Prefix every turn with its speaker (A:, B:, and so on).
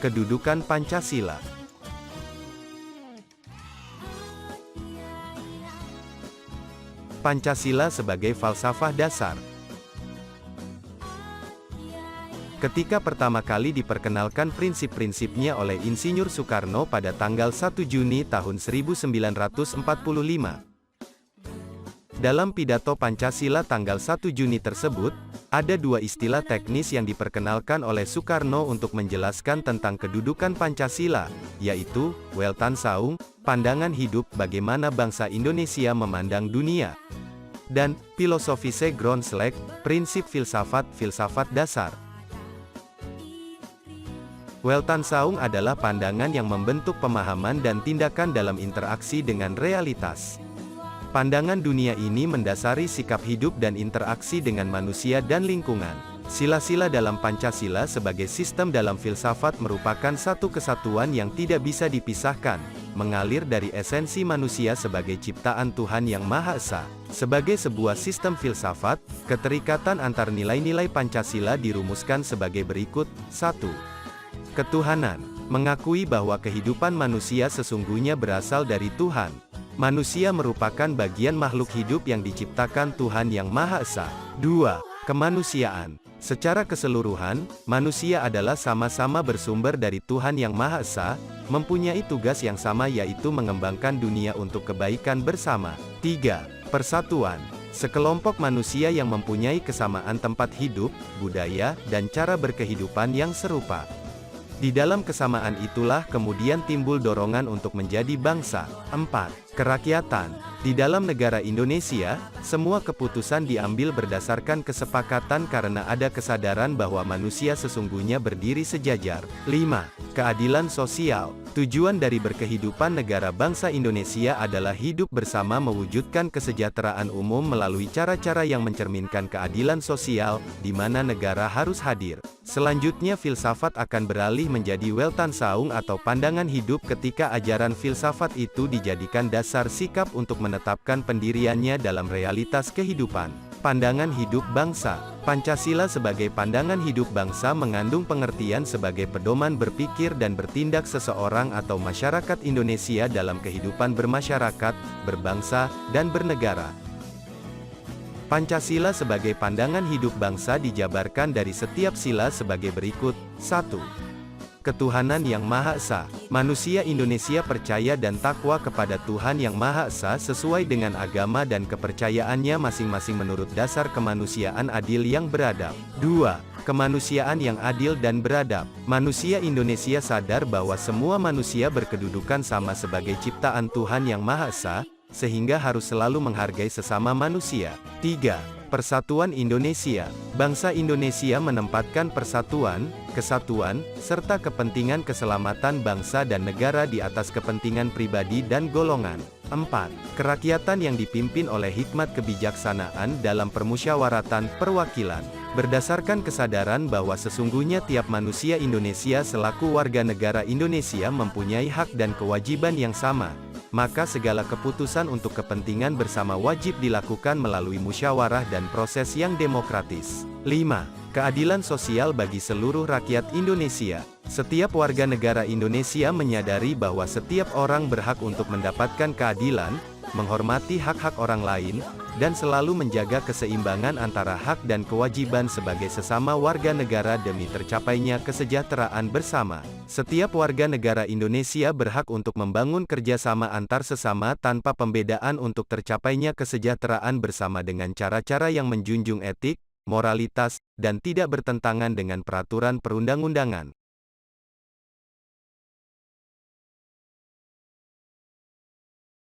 A: Kedudukan Pancasila. Pancasila sebagai falsafah dasar. Ketika pertama kali diperkenalkan prinsip-prinsipnya oleh Insinyur Soekarno pada tanggal 1 Juni tahun 1945. Dalam pidato Pancasila tanggal 1 Juni tersebut, ada dua istilah teknis yang diperkenalkan oleh Soekarno untuk menjelaskan tentang kedudukan Pancasila, yaitu, Weltanschauung, pandangan hidup bagaimana bangsa Indonesia memandang dunia, dan, Philosophische Grundzüge, prinsip filsafat dasar. Weltanschauung adalah pandangan yang membentuk pemahaman dan tindakan dalam interaksi dengan realitas. Pandangan dunia ini mendasari sikap hidup dan interaksi dengan manusia dan lingkungan. Sila-sila dalam Pancasila sebagai sistem dalam filsafat merupakan satu kesatuan yang tidak bisa dipisahkan, mengalir dari esensi manusia sebagai ciptaan Tuhan Yang Maha Esa. Sebagai sebuah sistem filsafat, keterikatan antar nilai-nilai Pancasila dirumuskan sebagai berikut. 1. Ketuhanan, mengakui bahwa kehidupan manusia sesungguhnya berasal dari Tuhan. Manusia merupakan bagian makhluk hidup yang diciptakan Tuhan Yang Maha Esa. 2. Kemanusiaan. Secara keseluruhan, manusia adalah sama-sama bersumber dari Tuhan Yang Maha Esa, mempunyai tugas yang sama yaitu mengembangkan dunia untuk kebaikan bersama. 3. Persatuan. Sekelompok manusia yang mempunyai kesamaan tempat hidup, budaya, dan cara berkehidupan yang serupa. Di dalam kesamaan itulah kemudian timbul dorongan untuk menjadi bangsa. 4. Kerakyatan. Di dalam negara Indonesia, semua keputusan diambil berdasarkan kesepakatan karena ada kesadaran bahwa manusia sesungguhnya berdiri sejajar. 5. Keadilan sosial. Tujuan dari berkehidupan negara bangsa Indonesia adalah hidup bersama mewujudkan kesejahteraan umum melalui cara-cara yang mencerminkan keadilan sosial, di mana negara harus hadir. Selanjutnya filsafat akan beralih menjadi Weltanschauung atau pandangan hidup ketika ajaran filsafat itu dijadikan dasar sikap untuk menetapkan pendiriannya dalam realitas kehidupan. Pandangan hidup bangsa. Pancasila sebagai pandangan hidup bangsa mengandung pengertian sebagai pedoman berpikir dan bertindak seseorang atau masyarakat Indonesia dalam kehidupan bermasyarakat, berbangsa, dan bernegara. Pancasila sebagai pandangan hidup bangsa dijabarkan dari setiap sila sebagai berikut. 1. Ketuhanan Yang Maha Esa. Manusia Indonesia percaya dan takwa kepada Tuhan Yang Maha Esa sesuai dengan agama dan kepercayaannya masing-masing menurut dasar kemanusiaan adil yang beradab. 2. Kemanusiaan yang adil dan beradab. Manusia Indonesia sadar bahwa semua manusia berkedudukan sama sebagai ciptaan Tuhan Yang Maha Esa, sehingga harus selalu menghargai sesama manusia. 3. Persatuan Indonesia. Bangsa Indonesia menempatkan persatuan, kesatuan, serta kepentingan keselamatan bangsa dan negara di atas kepentingan pribadi dan golongan. 4. Kerakyatan yang dipimpin oleh hikmat kebijaksanaan dalam permusyawaratan perwakilan. Berdasarkan kesadaran bahwa sesungguhnya tiap manusia Indonesia selaku warga negara Indonesia mempunyai hak dan kewajiban yang sama, maka segala keputusan untuk kepentingan bersama wajib dilakukan melalui musyawarah dan proses yang demokratis. 5. Keadilan sosial bagi seluruh rakyat Indonesia. Setiap warga negara Indonesia menyadari bahwa setiap orang berhak untuk mendapatkan keadilan, menghormati hak-hak orang lain, dan selalu menjaga keseimbangan antara hak dan kewajiban sebagai sesama warga negara demi tercapainya kesejahteraan bersama. Setiap warga negara Indonesia berhak untuk membangun kerjasama antar sesama tanpa pembedaan untuk tercapainya kesejahteraan bersama dengan cara-cara yang menjunjung etik, moralitas, dan tidak bertentangan dengan peraturan perundang-undangan.